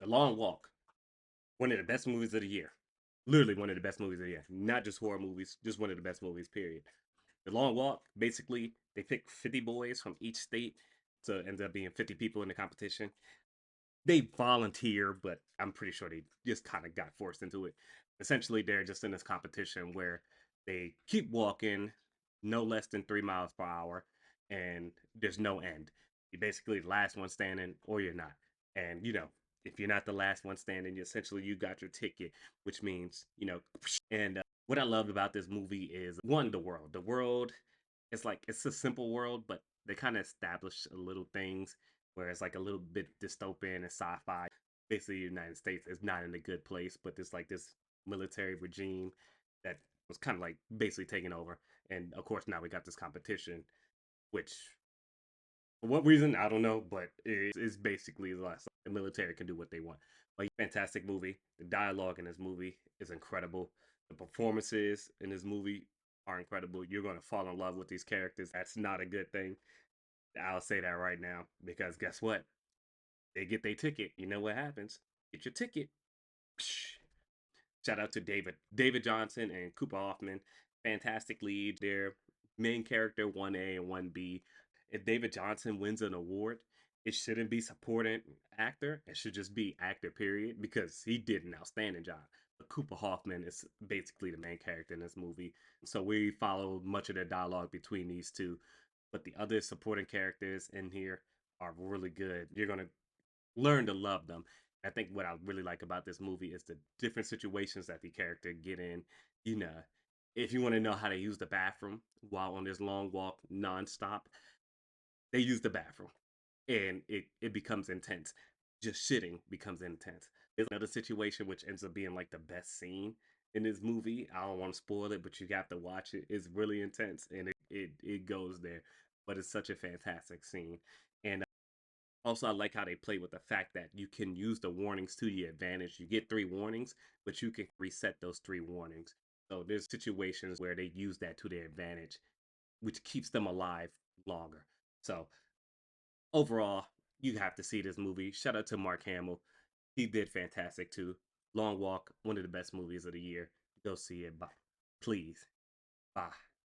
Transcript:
The Long Walk, one of the best movies of the year. Literally one of the best movies of the year. Not just horror movies, just one of the best movies, period. The Long Walk, basically, they pick 50 boys from each state to end up being 50 people in the competition. They volunteer, but I'm pretty sure they just kind of got forced into it. Essentially, they're just in this competition where they keep walking no less than 3 miles per hour, and there's no end. You're basically the last one standing, or you're not. And if you're not the last one standing, essentially you got your ticket, which means And what I love about this movie is one, the world. The world, it's a simple world, but they kind of establish little things where it's like a little bit dystopian and sci-fi. Basically, the United States is not in a good place, but there's like this military regime that was kind of like basically taking over. And of course, now we got this competition, which for what reason I don't know, but it's basically like the military can do what they want. Like, fantastic movie. The dialogue in this movie is incredible. The performances in this movie are incredible. You're gonna fall in love with these characters. That's not a good thing. I'll say that right now because guess what? They get their ticket. You know what happens? Get your ticket. Psh. Shout out to David Jonsson and Cooper Hoffman. Fantastic lead. Their main character 1A and 1B. If David Johnson wins an award, it shouldn't be supporting actor. It should just be actor, period, because he did an outstanding job. But Cooper Hoffman is basically the main character in this movie. So we follow much of the dialogue between these two. But the other supporting characters in here are really good. You're going to learn to love them. I think what I really like about this movie is the different situations that the character get in. You know, if you want to know how to use the bathroom while on this long walk nonstop, they use the bathroom, and it becomes intense. Just shitting becomes intense. There's another situation which ends up being like the best scene in this movie. I don't want to spoil it, but you have to watch it. It's really intense, and it goes there. But it's such a fantastic scene, and also, I like how they play with the fact that you can use the warnings to your advantage. You get 3 warnings, but you can reset those 3 warnings. So there's situations where they use that to their advantage, which keeps them alive longer. So overall, you have to see this movie. Shout out to Mark Hamill. He did fantastic too. Long Walk, one of the best movies of the year. Go see it. Bye. Please. Bye.